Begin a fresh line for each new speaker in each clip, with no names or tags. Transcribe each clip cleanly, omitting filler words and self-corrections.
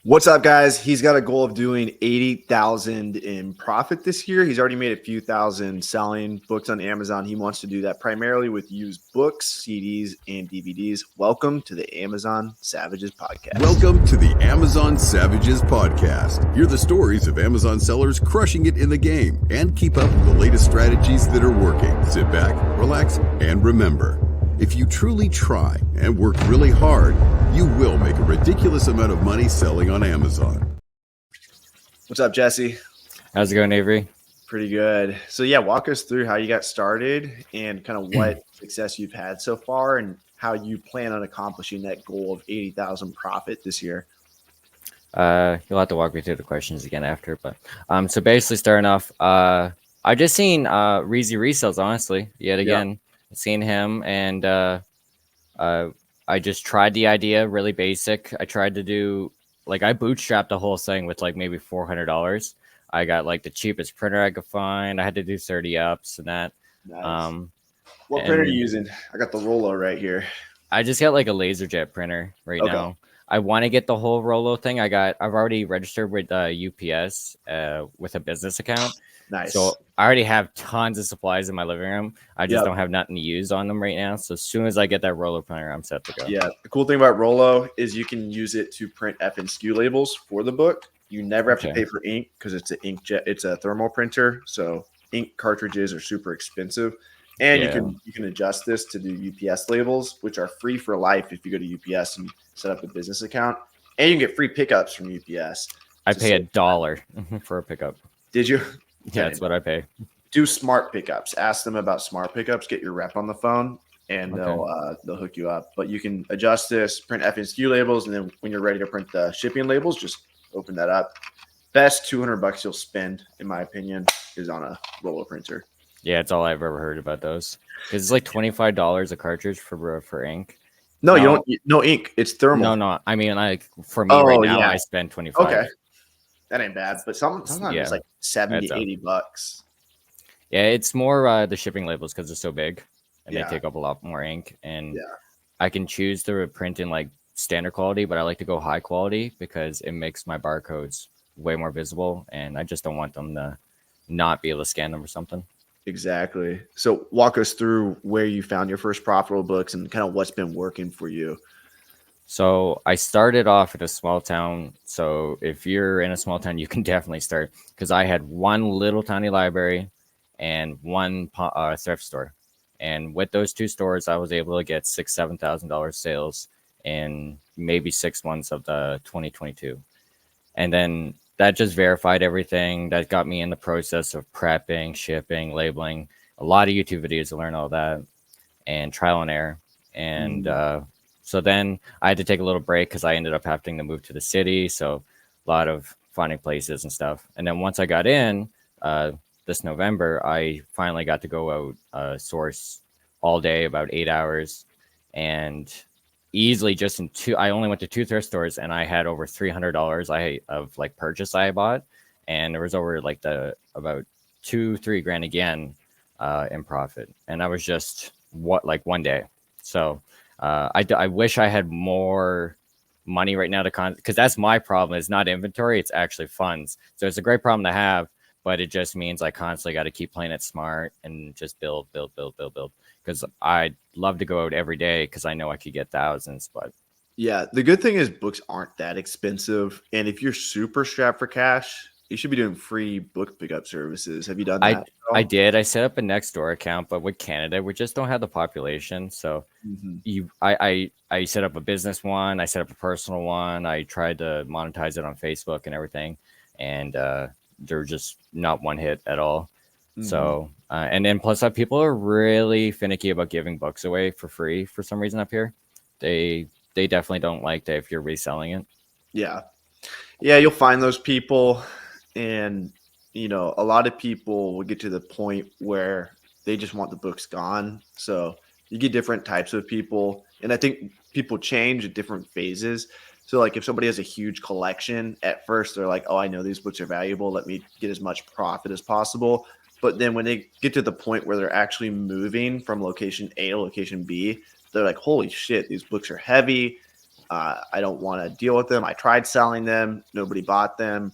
What's up, guys? He's got a goal of doing 80,000 in profit this year. He's already made a few thousand selling books on Amazon. He wants to do that primarily with used books, CDs, and DVDs. Welcome to the Amazon Savages Podcast.
Welcome to the Amazon Savages Podcast. Hear the stories of Amazon sellers crushing it in the game and keep up with the latest strategies that are working. Sit back, relax, and remember, if you truly try and work really hard, you will make a ridiculous amount of money selling on Amazon.
What's up, Jesse?
How's it going, Avery?
Pretty good. So yeah, walk us through how you got started and kind of what success you've had so far and how you plan on accomplishing that goal of 80,000 profit this year.
You'll have to walk me through the questions again after, but so basically starting off, I just seen Reezy Resells, honestly, yet again. Seen him, and I just tried the idea, really basic. I tried to do, like, I bootstrapped the whole thing with like maybe $400. I got like the cheapest printer I could find. I had to do 30 ups and that.
Nice. What printer are you using? I got the Rollo right here.
I just got like a LaserJet printer right now. I want to get the whole Rollo thing. I've already registered with UPS with a business account.
Nice.
So I already have tons of supplies in my living room. I just don't have nothing to use on them right now. So as soon as I get that Rollo printer, I'm set to go.
Yeah. The cool thing about Rollo is you can use it to print F and SKU labels for the book. You never have to pay for ink because it's an inkjet. It's a thermal printer. So ink cartridges are super expensive. And you can adjust this to do UPS labels, which are free for life if you go to UPS and set up a business account. And you can get free pickups from UPS.
I pay $1 for a pickup.
Did you?
Yeah, that's what I pay.
Do smart pickups. Ask them about smart pickups. Get your rep on the phone, and they'll hook you up. But you can adjust this, print F and SKU labels, and then when you're ready to print the shipping labels, just open that up. Best $200 you'll spend, in my opinion, is on a Rollo printer.
Yeah, it's all I've ever heard about those. Because it's like $25 a cartridge for ink.
No, you don't. No ink. It's thermal.
No. I mean, like for me right now, I spend $25.
Okay. That ain't bad, but sometimes it's like $70, $80.
Yeah, it's more the shipping labels because they're so big and they take up a lot more ink. And I can choose to print in like standard quality, but I like to go high quality because it makes my barcodes way more visible. And I just don't want them to not be able to scan them or something.
Exactly. So walk us through where you found your first profitable books and kind of what's been working for you.
So I started off in a small town. So if you're in a small town, you can definitely start because I had one little tiny library and one thrift store. And with those two stores, I was able to get $6,000, $7,000 sales in maybe 6 months of the 2022. And then that just verified everything. That got me in the process of prepping, shipping, labeling, a lot of YouTube videos to learn all that and trial and error. And so then I had to take a little break because I ended up having to move to the city. So a lot of finding places and stuff. And then once I got in this November, I finally got to go out source all day, about 8 hours. And easily just I only went to 2 thrift stores and I had over $300 of like purchase I bought. And there was over like about $2-3 grand again in profit. And that was just one day. So I wish I had more money right now because that's my problem. It's not inventory, it's actually funds. So it's a great problem to have, but it just means I constantly got to keep playing it smart and just build. Because I'd love to go out every day because I know I could get thousands. But
yeah, the good thing is books aren't that expensive. And if you're super strapped for cash, you should be doing free book pickup services. Have you done that?
I did. I set up a Nextdoor account, but with Canada, we just don't have the population. So I set up a business one. I set up a personal one. I tried to monetize it on Facebook and everything. And they're just not one hit at all. So, and then plus people are really finicky about giving books away for free for some reason up here. They definitely don't like that if you're reselling it.
Yeah. Yeah. You'll find those people. And, a lot of people will get to the point where they just want the books gone. So you get different types of people. And I think people change at different phases. So like if somebody has a huge collection at first, they're like, oh, I know these books are valuable. Let me get as much profit as possible. But then when they get to the point where they're actually moving from location A to location B, they're like, holy shit, these books are heavy. I don't want to deal with them. I tried selling them. Nobody bought them.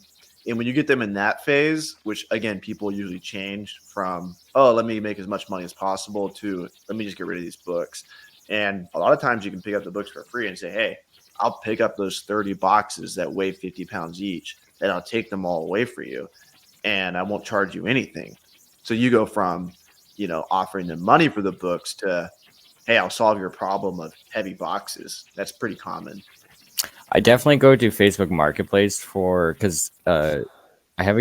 And when you get them in that phase, which again, people usually change from, oh, let me make as much money as possible to let me just get rid of these books. And a lot of times you can pick up the books for free and say, hey, I'll pick up those 30 boxes that weigh 50 pounds each, and I'll take them all away for you, and I won't charge you anything. So you go from, offering them money for the books to, hey, I'll solve your problem of heavy boxes. That's pretty common.
I definitely go to Facebook Marketplace because I have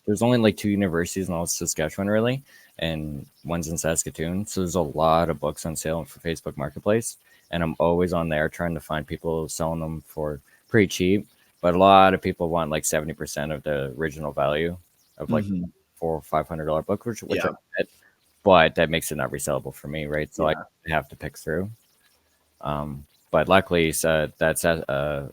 there's only like 2 universities in all of Saskatchewan really, and one's in Saskatoon. So there's a lot of books on sale for Facebook Marketplace, and I'm always on there trying to find people selling them for pretty cheap. But a lot of people want like 70% of the original value of like $400 or $500 book, which I get, but that makes it not resellable for me, right? So I have to pick through. But luckily, that's the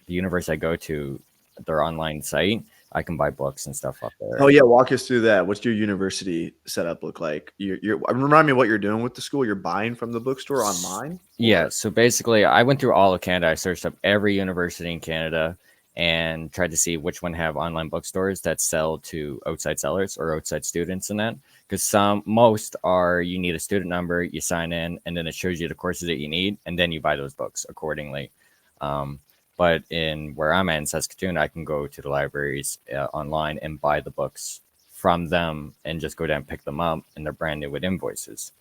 university I go to, their online site. I can buy books and stuff up there.
Oh yeah, walk us through that. What's your university setup look like? Remind me what you're doing with the school. You're buying from the bookstore online?
Yeah. So basically, I went through all of Canada. I searched up every university in Canada and tried to see which one have online bookstores that sell to outside sellers or outside students in that. Because most are, you need a student number, you sign in, and then it shows you the courses that you need, and then you buy those books accordingly. But in where I'm at in Saskatoon, I can go to the libraries online and buy the books from them and just go down and pick them up, and they're brand new with invoices.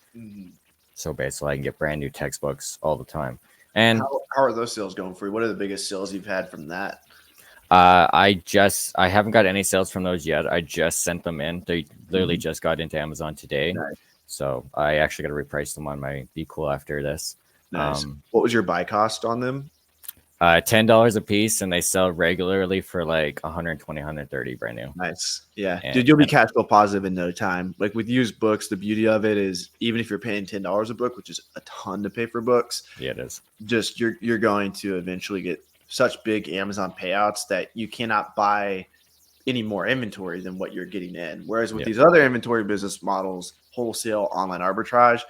So basically, I can get brand new textbooks all the time. And
how are those sales going for you? What are the biggest sales you've had from that?
I haven't got any sales from those yet. I just sent them in. They literally just got into Amazon today.
Nice.
So I actually got to reprice them on my BeCool after this.
Nice. What was your buy cost on them?
$10 a piece, and they sell regularly for like 120, 130 brand new.
Nice. Yeah. Dude, you'll be cash flow positive in no time. Like with used books, the beauty of it is even if you're paying $10 a book, which is a ton to pay for books.
Yeah, it is.
Just you're going to eventually get such big Amazon payouts that you cannot buy any more inventory than what you're getting in. Whereas with these other inventory business models, wholesale, online arbitrage,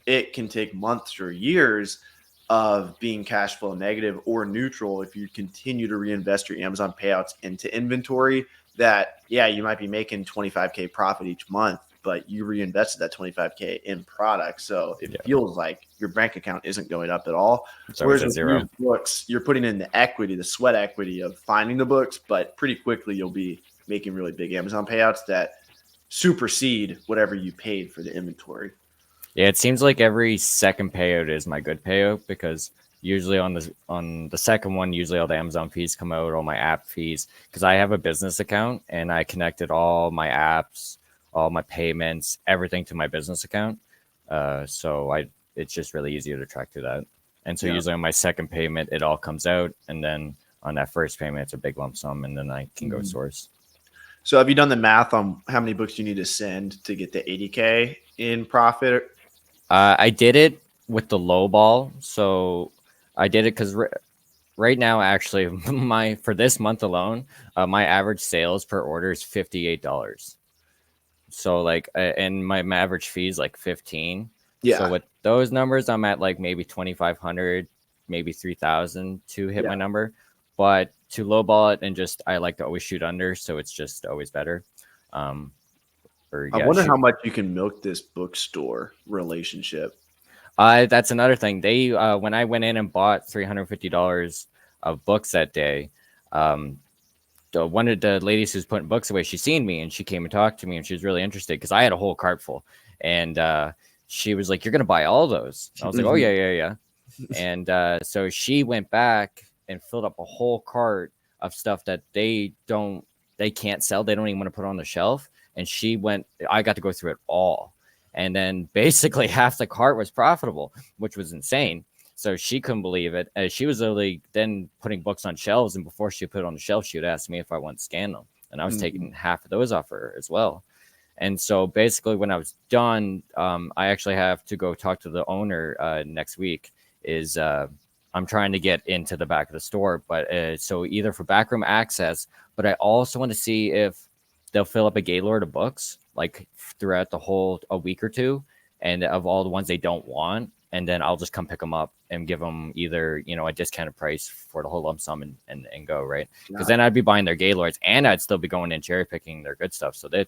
it can take months or years of being cash flow negative or neutral if you continue to reinvest your Amazon payouts into inventory that, you might be making 25K profit each month, but you reinvested that 25K in products. So it feels like your bank account isn't going up at all.
So
whereas with
zero.
used books, you're putting in the equity, the sweat equity of finding the books, but pretty quickly you'll be making really big Amazon payouts that supersede whatever you paid for the inventory.
Yeah, it seems like every second payout is my good payout because usually on the second one, usually all the Amazon fees come out, all my app fees, because I have a business account and I connected all my apps, all my payments, everything to my business account. So it's just really easier to track through that. And so usually on my second payment, it all comes out. And then on that first payment, it's a big lump sum. And then I can go source.
So have you done the math on how many books you need to send to get the 80K in profit?
I did it with the low ball. So I did it because right now, actually, for this month alone, my average sales per order is $58. So and my average fee is like 15.
Yeah.
So with those numbers, I'm at like maybe 2,500, maybe 3,000 to hit my number. But to lowball it and I like to always shoot under, so it's just always better.
I wonder how much you can milk this bookstore relationship.
That's another thing. They when I went in and bought $350 of books that day, one of the ladies who's putting books away, she seen me and she came and talked to me and she was really interested because I had a whole cart full. And she was like, "You're gonna buy all those?" And I was like, "Oh yeah." And so she went back and filled up a whole cart of stuff that they can't sell. They don't even want to put on the shelf. And I got to go through it all. And then basically half the cart was profitable, which was insane. So she couldn't believe it. She was literally then putting books on shelves. And before she put it on the shelf, she would ask me if I wanted to scan them. And I was taking half of those off her as well. And so basically when I was done, I actually have to go talk to the owner next week. I'm trying to get into the back of the store. But so either for backroom access, but I also want to see if they'll fill up a Gaylord of books like throughout a week or two, and of all the ones they don't want, and then I'll just come pick them up and give them either, a discounted price for the whole lump sum and go, right? Because then I'd be buying their Gaylords and I'd still be going and cherry picking their good stuff. So that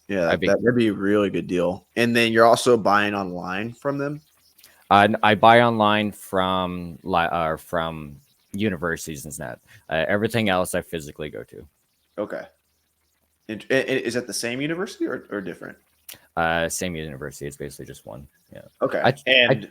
that'd be a really good deal. And then you're also buying online from them.
I buy online from universities and that. Everything else I physically go to.
Okay. And is that the same university or different?
Same university. It's basically just one. Yeah.
Okay.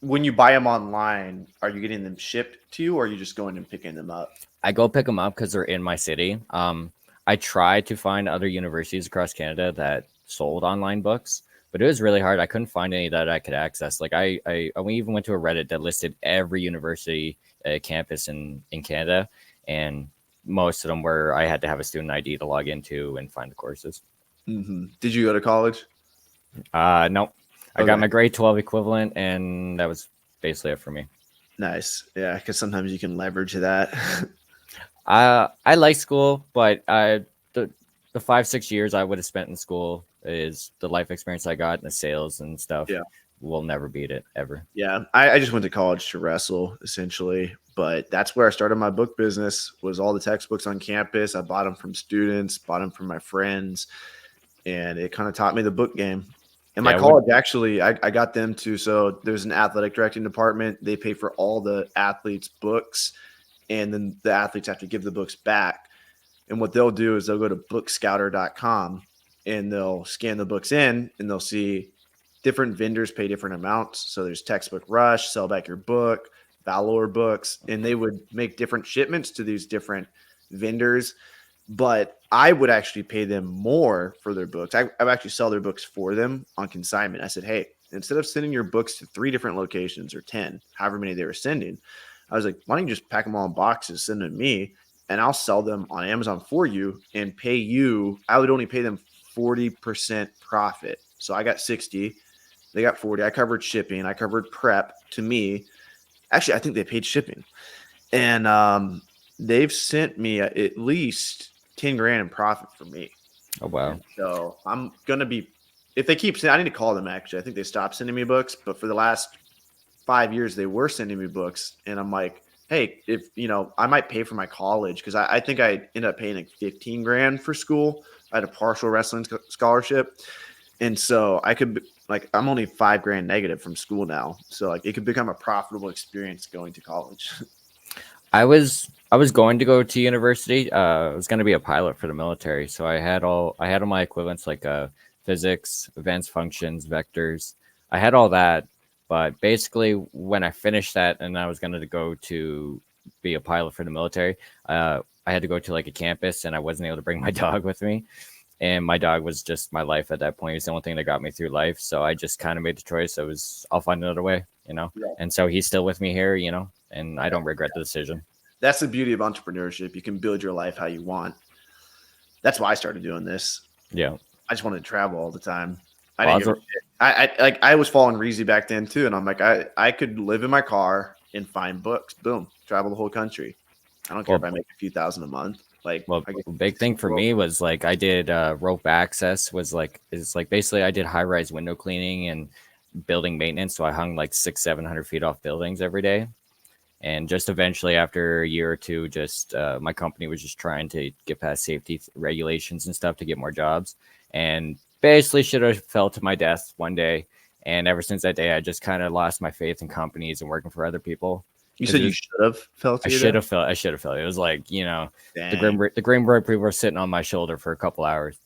When you buy them online, are you getting them shipped to you, or are you just going and picking them up?
I go pick them up because they're in my city. I try to find other universities across Canada that sold online books, but it was really hard. I couldn't find any that I could access. Like we even went to a Reddit that listed every university campus in Canada, and most of them were I had to have a student ID to log into and find the courses.
Mm-hmm. Did you go to college?
No. I got my grade 12 equivalent, and that was basically it for me.
Nice. Yeah, because sometimes you can leverage that.
I like school, but the 5-6 years I would have spent in school is the life experience I got in the sales and stuff.
Yeah.
Will never beat it, ever.
Yeah, I just went to college to wrestle, essentially. But that's where I started my book business, was all the textbooks on campus. I bought them from students, bought them from my friends, and it kind of taught me the book game. And my college, actually, I got them to, so there's an athletic directing department. They pay for all the athletes' books, and then the athletes have to give the books back. And what they'll do is they'll go to bookscouter.com, and they'll scan the books in, and they'll see different vendors pay different amounts. So there's Textbook Rush, Sell Back Your Book, Valor Books, and they would make different shipments to these different vendors. But I would actually pay them more for their books. I would actually sell their books for them on consignment. I said, hey, instead of sending your books to 3 different locations or 10, however many they were sending, I was like, why don't you just pack them all in boxes, send them to me, and I'll sell them on Amazon for you and pay you. I would only pay them 40% profit. So I got 60. They got 40. I covered shipping. I covered prep to me. Actually, I think they paid shipping. And they've sent me at least 10 grand in profit for me.
Oh, wow.
And so I'm going to be, if they keep sending, I need to call them actually. I think they stopped sending me books, but for the last 5 years, they were sending me books. And I'm like, hey, if, I might pay for my college, because I think I ended up paying like 15 grand for school. I had a partial wrestling scholarship. And so I could, I'm only 5 grand negative from school now. So it could become a profitable experience going to college.
I was going to go to university. I was going to be a pilot for the military. So I had all my equivalents, like physics, advanced functions, vectors. I had all that. But basically, when I finished that and I was going to go to be a pilot for the military, I had to go to a campus, and I wasn't able to bring my dog with me. And my dog was just my life at that point. It was the only thing that got me through life. So I just kind of made the choice. I'll find another way, Yeah. And so he's still with me here, and I don't regret the decision.
That's the beauty of entrepreneurship. You can build your life how you want. That's why I started doing this.
Yeah.
I just wanted to travel all the time. I was following Reezy back then too. And I'm like, I could live in my car and find books. Boom. Travel the whole country. I don't care if I make a few thousand a month.
Big thing for me was I did rope access basically I did high rise window cleaning and building maintenance. So I hung 600-700 feet off buildings every day. And just eventually after a year or two, my company was just trying to get past safety regulations and stuff to get more jobs, and basically should have fell to my death one day. And ever since that day, I just kind of lost my faith in companies and working for other people.
You said you should have felt it?
I should have felt it. It was the Greenberg people were sitting on my shoulder for a couple hours.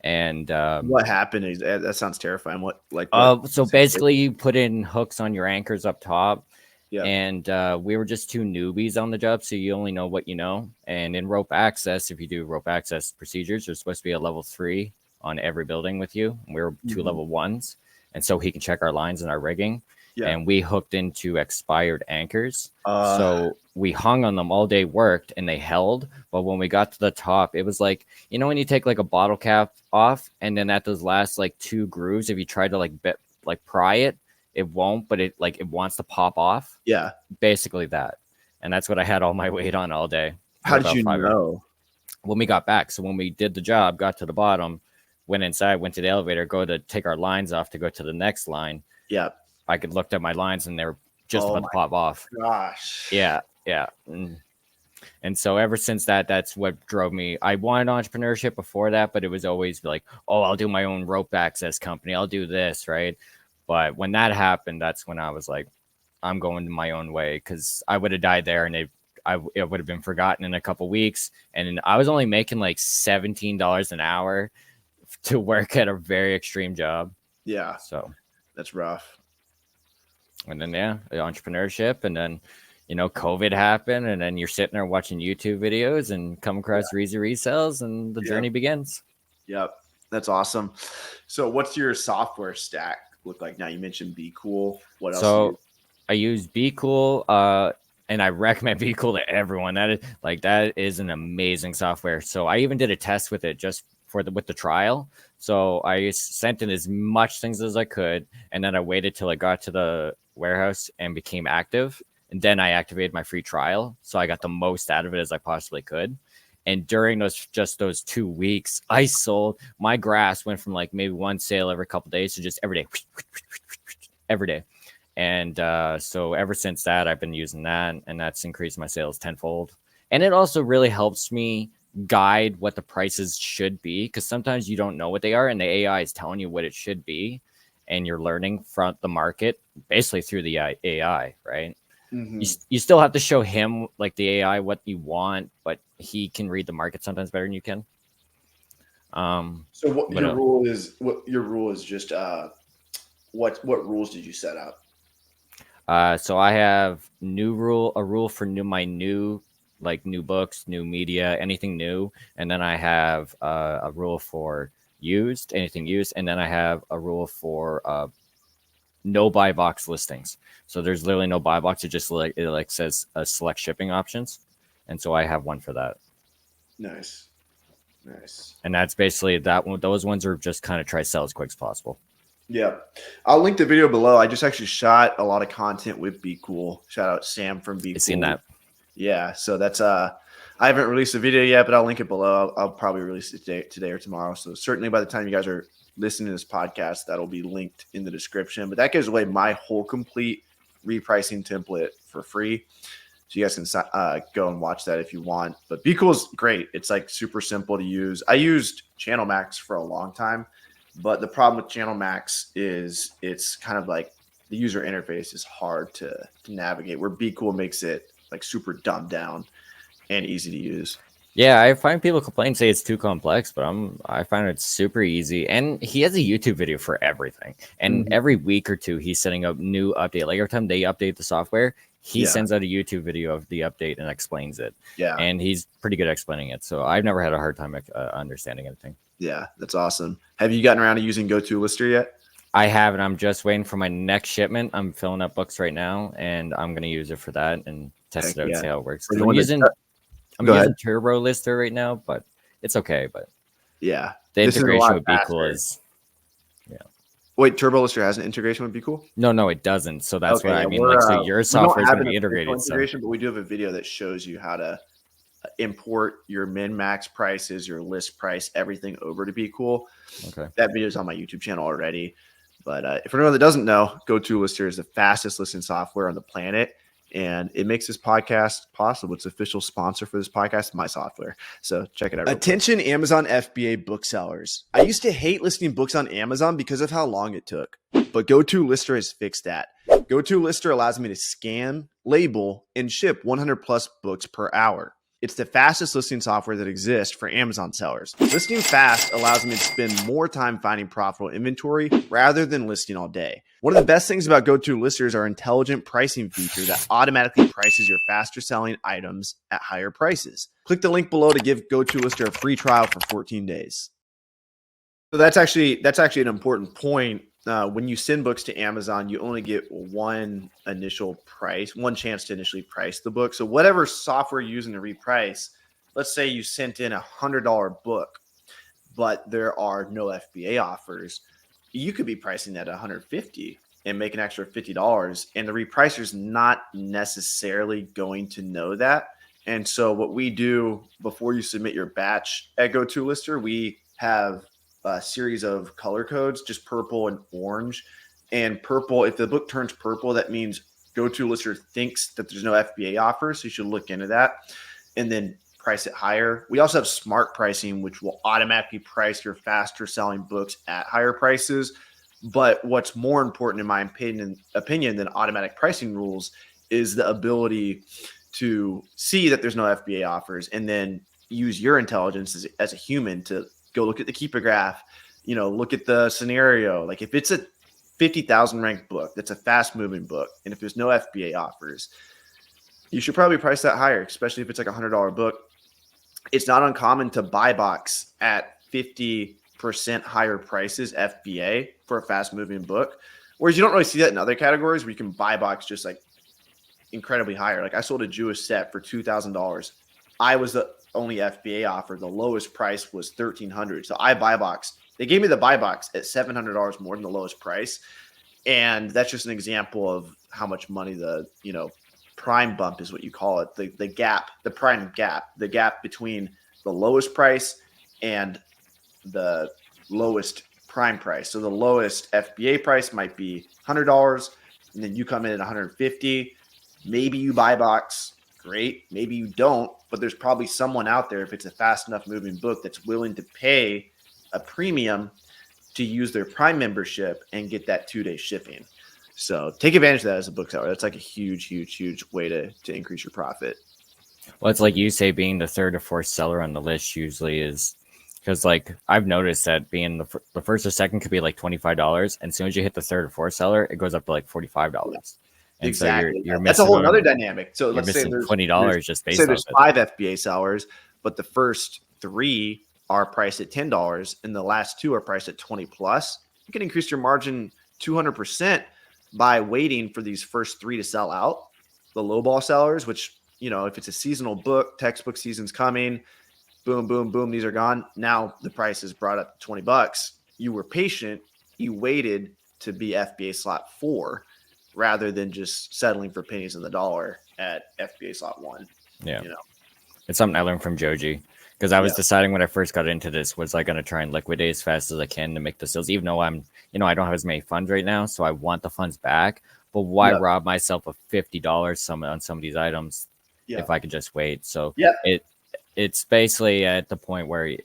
And
what happened? That sounds terrifying.
So basically you put in hooks on your anchors up top.
Yeah.
And we were just 2 newbies on the job, so you only know what you know. And in rope access, if you do rope access procedures, there's supposed to be a level 3 on every building with you. And we were 2 level 1s. And so he can check our lines and our rigging. Yeah. And we hooked into expired anchors. So we hung on them all day, worked, and they held. But when we got to the top, it was when you take a bottle cap off, and then at those last 2 grooves, if you try to pry it, it won't, but it wants to pop off.
Yeah.
Basically that. And that's what I had all my weight on all day.
How did you know?
When we got back. So when we did the job, got to the bottom, went inside, went to the elevator, go to take our lines off to go to the next line.
Yeah.
I could look at my lines and they were just
Oh
about to pop off.
gosh.
Yeah, yeah. And so ever since that, that's what drove me. I wanted entrepreneurship before that, but it was always like, oh, I'll do my own rope access company. I'll do this, right? But when that happened, that's when I was like, I'm going my own way, because I would have died there and it would have been forgotten in a couple weeks. And I was only making like $17 an hour to work at a very extreme job.
Yeah.
So
that's rough.
And then, yeah, the entrepreneurship. And then, COVID happened. And then you're sitting there watching YouTube videos and come across Reezy Resells, and the journey begins.
Yep. That's awesome. So what's your software stack look like now? You mentioned BeCool. What else?
So I use BeCool, and I recommend BeCool to everyone. That is an amazing software. So I even did a test with it just with the trial. So I sent in as much things as I could, and then I waited till I got to the warehouse and became active, and then I activated my free trial. So I got the most out of it as I possibly could. And during those 2 weeks, I sold. My grass went from like maybe one sale every couple of days to just every day, every day. And so ever since that, I've been using that, and that's increased my sales tenfold. And it also really helps me guide what the prices should be, because sometimes you don't know what they are, and the AI is telling you what it should be, and you're learning from the market basically through the AI, right? Mm-hmm. You still have to show him, like the AI, what you want, but he can read the market sometimes better than you can.
So what your rule is? What your rule is? Just what rules did you set up?
So I have a rule for my new books, new media, anything new, and then I have a rule for anything used, and then I have a rule for no buy box listings. So there's literally no buy box. It just says select shipping options, and so I have one for that.
Nice.
And that's basically that one. Those ones are just kind of try to sell as quick as possible.
Yeah, I'll link the video below. I just actually shot a lot of content with BeCool. Shout out Sam from BeCool.
I've seen that.
Yeah, so that's I haven't released a video yet, but I'll link it below. I'll probably release it today or tomorrow. So certainly by the time you guys are listening to this podcast, that'll be linked in the description. But that gives away my whole complete repricing template for free. So you guys can go and watch that if you want. But BeCool is great. It's like super simple to use. I used Channel Max for a long time, but the problem with Channel Max is it's kind of like the user interface is hard to navigate, where BeCool makes it like super dumbed down and easy to use.
Yeah, I find people complain, say it's too complex, but I find it's super easy. And he has a YouTube video for everything. And every week or two, he's setting up new update. Like every time they update the software, he sends out a YouTube video of the update and explains it. Yeah. And he's pretty good at explaining it. So I've never had a hard time understanding anything.
Yeah, that's awesome. Have you gotten around to using GoToList yet?
I haven't. I'm just waiting for my next shipment. I'm filling up books right now, and I'm going to use it for that and test it out and see how it works. I'm using Turbo Lister right now, but it's okay. But
yeah,
the integration with BeCool is
Wait, Turbo Lister has an integration with BeCool?
No, it doesn't. So that's what I mean. Like, so your software is going to be integrated.
Integration, but we do have a video that shows you how to import your min-max prices, your list price, everything over to BeCool. Okay, that video is on my YouTube channel already. But if anyone that doesn't know, GoToLister is the fastest listing software on the planet, and it makes this podcast possible. It's the official sponsor for this podcast, my software. So check it out. Attention, Amazon FBA booksellers. I used to hate listing books on Amazon because of how long it took, but GoToLister has fixed that. GoToLister allows me to scan, label, and ship 100 plus books per hour. It's the fastest listing software that exists for Amazon sellers. Listing fast allows me to spend more time finding profitable inventory rather than listing all day. One of the best things about GoToLister is our intelligent pricing feature that automatically prices your faster selling items at higher prices. Click the link below to give GoToLister a free trial for 14 days. So that's actually an important point. When you send books to Amazon, you only get one chance to initially price the book. So whatever software you're using to reprice, let's say you sent in $100 book, but there are no FBA offers, you could be pricing that at $150 and make an extra $50, and the repricer is not necessarily going to know that. And so what we do before you submit your batch at GoToLister, we have a series of color codes, just purple and orange, And purple, if the book turns purple, that means GoToLister thinks that there's no FBA offers. So you should look into that and then price it higher. We also have smart pricing, which will automatically price your faster selling books at higher prices. But what's more important, in my opinion than automatic pricing rules is the ability to see that there's no FBA offers and then use your intelligence as a human to go look at the keeper graph, look at the scenario. Like if it's a 50,000 ranked book, that's a fast moving book, and if there's no FBA offers, you should probably price that higher, especially if it's like $100 book. It's not uncommon to buy box at 50% higher prices FBA for a fast moving book, whereas you don't really see that in other categories where you can buy box just like incredibly higher. Like I sold a Jewish set for $2,000. I was the only FBA offer. The lowest price was $1,300. So I buy box. They gave me the buy box at $700 more than the lowest price. And that's just an example of how much money the, prime bump is what you call it. The gap, the prime gap, the gap between the lowest price and the lowest prime price. So the lowest FBA price might be $100, and then you come in at $150. Maybe you buy box, great. Maybe you don't, but there's probably someone out there, if it's a fast enough moving book, that's willing to pay a premium to use their Prime membership and get that 2-day shipping. So take advantage of that as a bookseller. That's like a huge way to increase your profit.
Well, it's like you say, being the third or fourth seller on the list usually is, because like I've noticed that being the first or second could be like $25, and as soon as you hit the third or fourth seller, it goes up to like $45. And
exactly.
So you're
that's a whole other dynamic. So let's say there's
$20 just based
on there's
it.
5 FBA sellers, but the first 3 are priced at $10 and the last 2 are priced at 20 plus. You can increase your margin 200% by waiting for these first 3 to sell out. The lowball sellers, which, if it's a seasonal book, textbook season's coming, boom, boom, boom, these are gone. Now the price is brought up to $20. You were patient. You waited to be FBA slot 4 rather than just settling for pennies on the dollar at FBA slot 1.
Yeah. It's something I learned from Joji, because I was deciding when I first got into this, was I going to try and liquidate as fast as I can to make the sales, even though I'm, I don't have as many funds right now. So I want the funds back, but why rob myself of $50 on some of these items if I could just wait? So it's basically at the point where,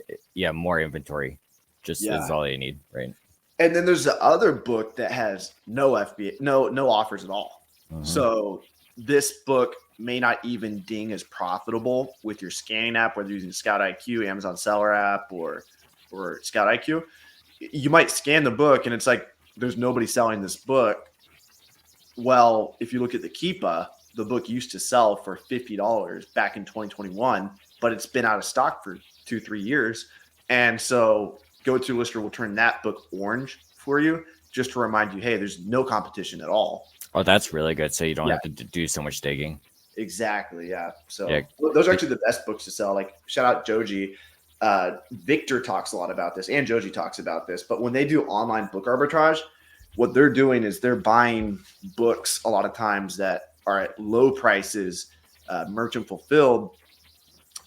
more inventory just is all you need, right?
And then there's the other book that has no FBA, no offers at all. Mm-hmm. So this book may not even ding as profitable with your scanning app, whether you're using Scout IQ, Amazon Seller app, or Scout IQ. You might scan the book and it's like there's nobody selling this book. Well, if you look at the Keepa, the book used to sell for $50 back in 2021, but it's been out of stock for 2-3 years. And so GoToLister will turn that book orange for you, just to remind you, hey, there's no competition at all.
Oh, that's really good. So you don't have to do so much digging.
Exactly. Yeah. So those are actually the best books to sell. Like, shout out Joji. Victor talks a lot about this, and Joji talks about this. But when they do online book arbitrage, what they're doing is they're buying books a lot of times that are at low prices, merchant fulfilled.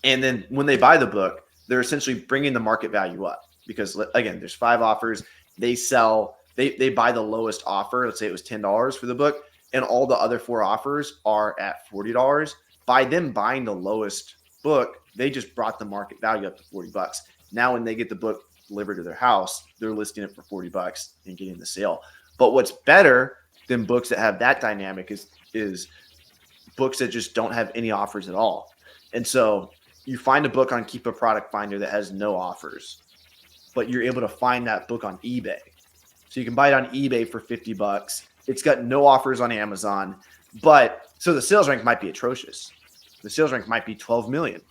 And then when they buy the book, they're essentially bringing the market value up. Because again, there's 5 offers. They buy the lowest offer. Let's say it was $10 for the book, and all the other 4 offers are at $40. By them buying the lowest book, they just brought the market value up to $40. Now, when they get the book delivered to their house, they're listing it for $40 and getting the sale. But what's better than books that have that dynamic is books that just don't have any offers at all. And so you find a book on Keep a Product Finder that has no offers, but you're able to find that book on eBay. So you can buy it on eBay for $50. It's got no offers on Amazon, but so the sales rank might be atrocious. The sales rank might be 12 million.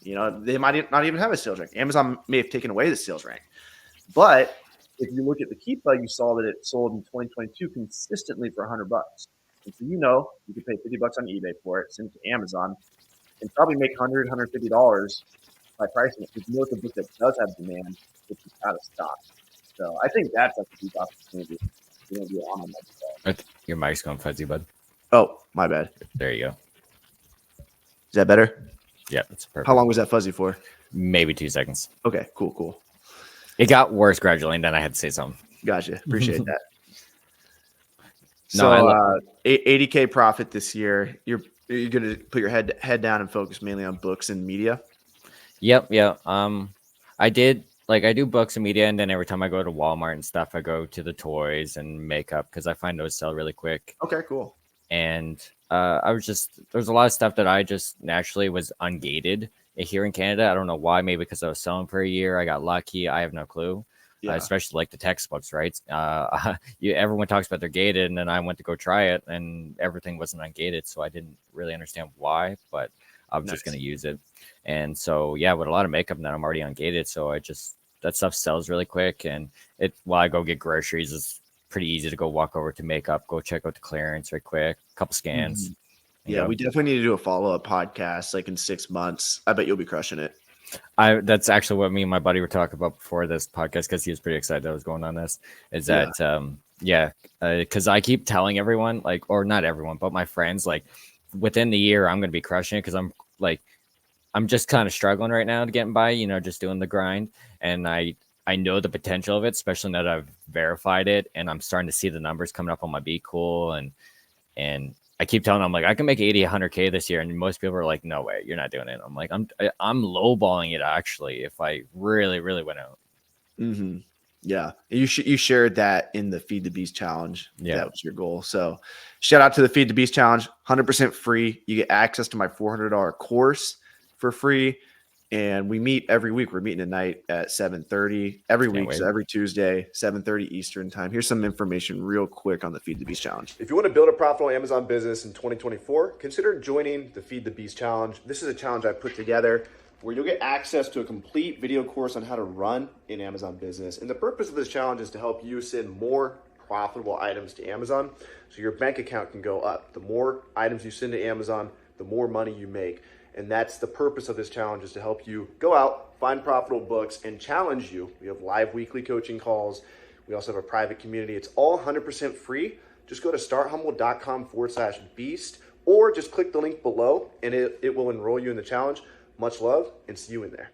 They might not even have a sales rank. Amazon may have taken away the sales rank. But if you look at the Keepa, you saw that it sold in 2022 consistently for $100. And so you can pay $50 on eBay for it, send it to Amazon, and probably make $100, $150 by pricing it. Because you know it's a book that does have demand, which is out of stock. So I think that's a huge opportunity.
Your mic's going fuzzy, bud.
Oh, my bad.
There you go.
Is that better?
Yeah, that's perfect.
How long was that fuzzy for?
Maybe 2 seconds.
Okay, cool.
It got worse gradually, and then I had to say something.
Gotcha. Appreciate that.
No, I
So 80K profit this year. You're gonna put your head down and focus mainly on books and media.
Yep, yeah. I did like I do books and media, and then every time I go to Walmart and stuff, I go to the toys and makeup because I find those sell really quick.
Okay, cool.
And there's a lot of stuff that I just naturally was ungated here in Canada. I don't know why. Maybe because I was selling for a year, I got lucky. I have no clue.
Yeah.
Especially like the textbooks, right? Everyone talks about they're gated, and then I went to go try it, and everything wasn't ungated, so I didn't really understand why, but I was just going to use it. And so, yeah, with a lot of makeup now, I'm already ungated, so that stuff sells really quick. And while I go get groceries, it's pretty easy to go walk over to makeup, go check out the clearance right quick, a couple scans.
Yeah, we definitely need to do a follow-up podcast like in 6 months. I bet you'll be crushing it.
That's actually what me and my buddy were talking about before this podcast, because he was pretty excited I was going on this. Is that because I keep telling everyone, like, or not everyone, but my friends, like, within the year I'm going to be crushing it, because I'm just kind of struggling right now to get by, just doing the grind. And I know the potential of it, especially now that I've verified it, and I'm starting to see the numbers coming up on my BeCool, and I keep telling them, like, I can make 80, 100K this year. And most people are like, no way, you're not doing it. I'm like, I'm lowballing it actually, if I really, really went out.
Mm-hmm. Yeah. You shared that in the Feed the Beast challenge.
Yeah.
That was your goal. So shout out to the Feed the Beast challenge, 100% free. You get access to my $400 course for free. And we meet every week. We're meeting tonight at 7:30 every week. So every Tuesday, 7:30 Eastern time. Here's some information real quick on the Feed the Beast challenge. If you want to build a profitable Amazon business in 2024, consider joining the Feed the Beast challenge. This is a challenge I put together where you'll get access to a complete video course on how to run an Amazon business. And the purpose of this challenge is to help you send more profitable items to Amazon so your bank account can go up. The more items you send to Amazon, the more money you make. And that's the purpose of this challenge, is to help you go out, find profitable books, and challenge you. We have live weekly coaching calls. We also have a private community. It's all 100% free. Just go to starthumble.com/beast, or just click the link below and it will enroll you in the challenge. Much love, and see you in there.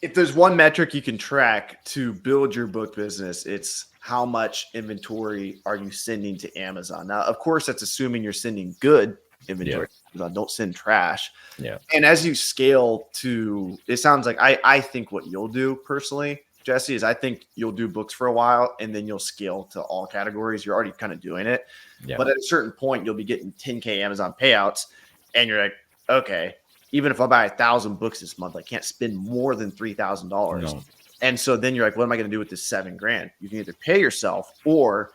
If there's one metric you can track to build your book business, it's how much inventory are you sending to Amazon. Now, of course, that's assuming you're sending good inventory. Yeah. Don't send trash.
Yeah.
And as you scale to, it sounds like I think what you'll do personally, Jesy, is I think you'll do books for a while and then you'll scale to all categories. You're already kind of doing it. Yeah. But at a certain point, you'll be getting 10K Amazon payouts and you're like, okay, even if I buy 1,000 books this month, I can't spend more than $3,000. No. And so then you're like, what am I going to do with this $7,000? You can either pay yourself or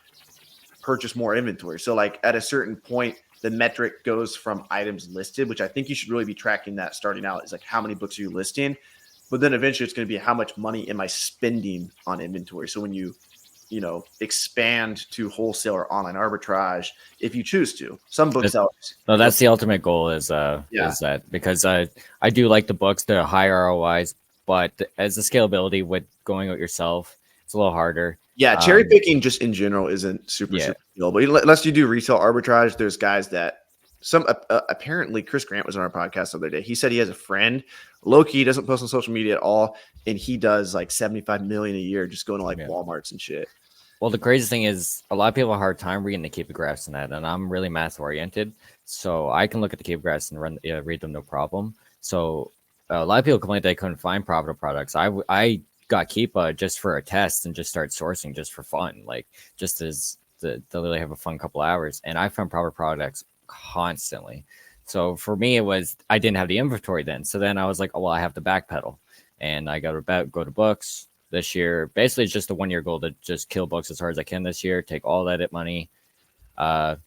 purchase more inventory. So like at a certain point, the metric goes from items listed, which I think you should really be tracking that starting out, is like how many books are you listing? But then eventually it's going to be how much money am I spending on inventory? So when you expand to wholesale or online arbitrage, if you choose to, some booksellers.
No, that's the ultimate goal is that, because I do like the books, the high ROIs, but as the scalability with going out yourself, it's a little harder.
Yeah, cherry picking just in general isn't super cool. But unless you do retail arbitrage, there's guys that apparently Chris Grant was on our podcast the other day. He said he has a friend, low-key, doesn't post on social media at all, and he does like 75 million a year just going to like Walmarts and shit.
Well, the crazy thing is a lot of people have a hard time reading the KPI graphs and that, and I'm really math oriented, so I can look at the KPI graphs and read them no problem. So a lot of people complained they couldn't find profitable products. I got Keepa just for a test and just start sourcing just for fun, like just as to literally have a fun couple hours. And I found proper products constantly. So for me, it was, I didn't have the inventory then. So then I was like, oh, well, I have to backpedal, and I got to go to books this year. Basically, it's just a 1 year goal to just kill books as hard as I can this year, take all that money,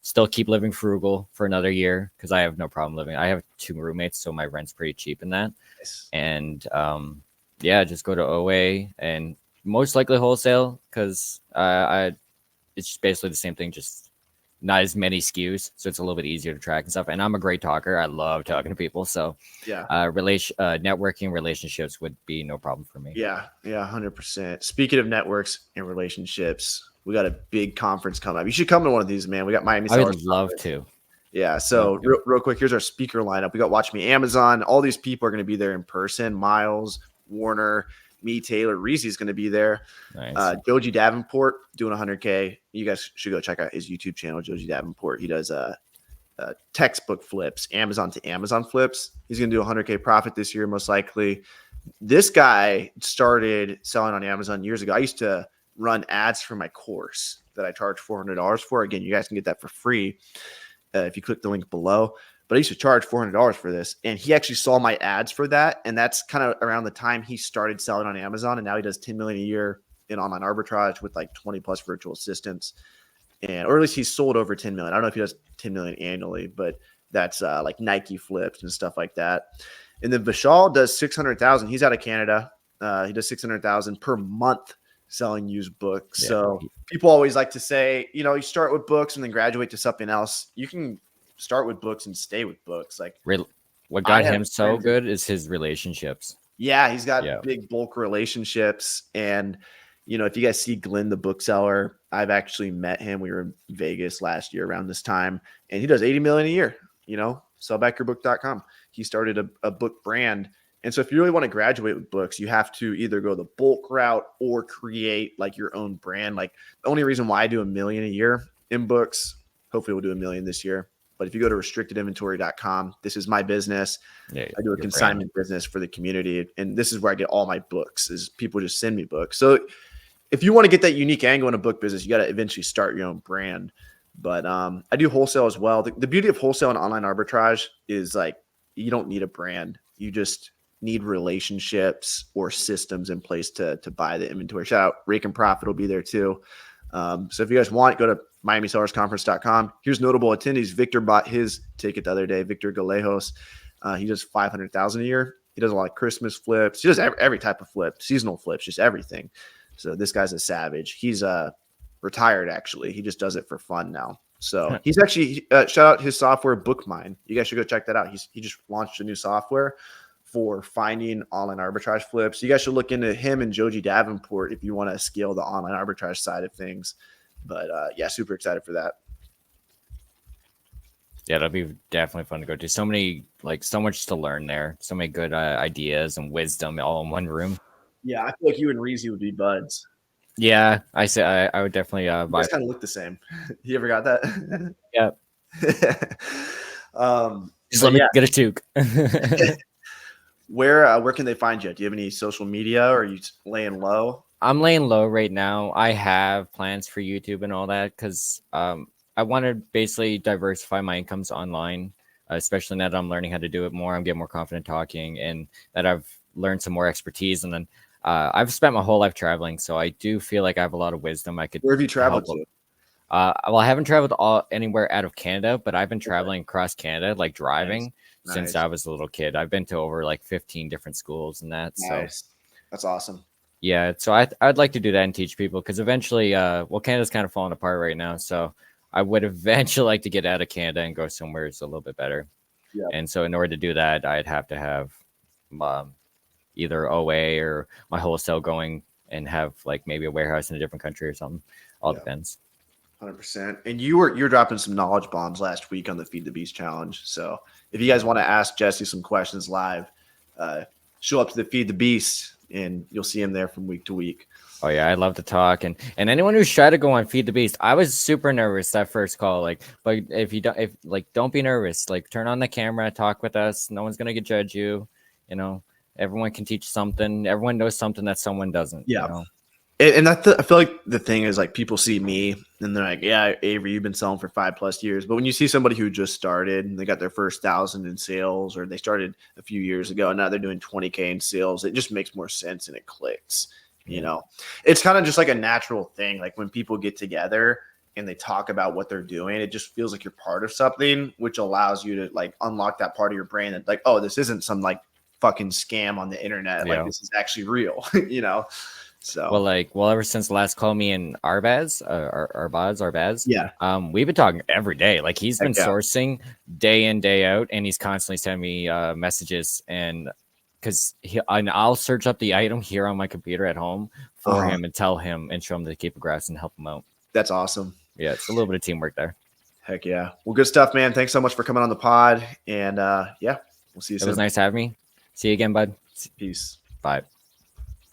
still keep living frugal for another year, because I have no problem living. I have 2 roommates, so my rent's pretty cheap in that.
Nice.
And just go to OA and most likely wholesale, because it's just basically the same thing, just not as many SKUs, so it's a little bit easier to track and stuff. And I'm a great talker. I love talking to people, so networking relationships would be no problem for me.
Yeah, 100%. Speaking of networks and relationships, we got a big conference coming up. You should come to one of these, man. We got Miami.
I would love to.
Yeah. So real quick, here's our speaker lineup. We got Watch Me Amazon. All these people are going to be there in person. Miles, Warner, me, Taylor, Reezy is going to be there.
Nice.
Joji Davenport doing 100K. You guys should go check out his YouTube channel, Joji Davenport. He does textbook flips, Amazon to Amazon flips. He's going to do 100K profit this year, most likely. This guy started selling on Amazon years ago. I used to run ads for my course that I charge $400 for. Again, you guys can get that for free if you click the link below. But I used to charge $400 for this. And he actually saw my ads for that. And that's kind of around the time he started selling on Amazon. And now he does 10 million a year in online arbitrage with like 20 plus virtual assistants. Or at least he's sold over 10 million. I don't know if he does 10 million annually, but that's like Nike flips and stuff like that. And then Vishal does 600,000. He's out of Canada. He does 600,000 per month selling used books. Yeah. So people always like to say, you start with books and then graduate to something else. You can start with books and stay with books. Like
what got him so good is his relationships.
Yeah, he's got big bulk relationships. And if you guys see Glenn, the bookseller, I've actually met him. We were in Vegas last year around this time, and he does 80 million a year, sellbackyourbook.com. He started a book brand. And so if you really want to graduate with books, you have to either go the bulk route or create like your own brand. Like the only reason why I do $1 million a year in books, hopefully we'll do $1 million this year. But if you go to restrictedinventory.com, this is my business. I do a consignment business for the community. And this is where I get all my books, is people just send me books. So if you want to get that unique angle in a book business, you got to eventually start your own brand. But I do wholesale as well. The beauty of wholesale and online arbitrage is like, you don't need a brand. You just need relationships or systems in place to buy the inventory. Shout out Rake and Profit will be there too. So if you guys want, go to MiamiSellersConference.com. Here's notable attendees. Victor bought his ticket the other day. Victor Galejos. He does 500,000 a year. He does a lot of Christmas flips. He does every type of flip, seasonal flips, just everything. So this guy's a savage. He's retired, actually. He just does it for fun now. So he's actually shout out his software, BookMine. You guys should go check that out. He just launched a new software for finding online arbitrage flips. You guys should look into him and Joji Davenport if you want to scale the online arbitrage side of things. But super excited for that.
Yeah, it'll be definitely fun to go to. So much to learn there. So many good ideas and wisdom all in one room.
Yeah, I feel like you and Reezy would be buds.
Yeah, I would definitely buy.
You guys kind of look the same. You ever got that?
Yep. Just let me get a toque.
Where can they find you? Do you have any social media, or are you laying low?
I'm laying low right now. I have plans for YouTube and all that because I want to basically diversify my incomes online, especially now that I'm learning how to do it more. I'm getting more confident talking, and that I've learned some more expertise. And then I've spent my whole life traveling, so I do feel like I have a lot of wisdom.
Where have you traveled to?
Well, I haven't traveled anywhere out of Canada, but I've been traveling across Canada, like driving, since I was a little kid. I've been to over like 15 different schools and that.
Nice. So that's awesome.
Yeah, so I'd like to do that and teach people because eventually, Canada's kind of falling apart right now. So I would eventually like to get out of Canada and go somewhere that's a little bit better. Yeah. And so in order to do that, I'd have to have either OA or my wholesale going and have like maybe a warehouse in a different country or something. All depends.
100%. And you're dropping some knowledge bombs last week on the Feed the Beast challenge. So if you guys want to ask Jesy some questions live, show up to the Feed the Beast and you'll see him there from week to week.
Oh yeah, I love to talk, and anyone who's tried to go on Feed the Beast, I was super nervous that first call. But don't be nervous. Like, turn on the camera, talk with us. No one's gonna judge you. Everyone can teach something. Everyone knows something that someone doesn't.
Yeah. And I feel like the thing is, like, people see me and they're like, yeah, Avery, you've been selling for 5+ years. But when you see somebody who just started and they got their first 1,000 in sales, or they started a few years ago and now they're doing 20K in sales, it just makes more sense and it clicks. It's kind of just like a natural thing. Like when people get together and they talk about what they're doing, it just feels like you're part of something, which allows you to like unlock that part of your brain that like, oh, this isn't some like fucking scam on the internet. Like this is actually real, So
ever since the last call, me and Arbaz, we've been talking every day. Like he's been sourcing day in, day out, and he's constantly sending me messages, and I'll search up the item here on my computer at home for him and tell him and show him the capographics and help him out.
That's awesome.
Yeah, it's a little bit of teamwork there.
Heck yeah. Well, good stuff, man. Thanks so much for coming on the pod, and we'll see you soon.
It was nice having me. See you again, bud.
Peace.
Bye.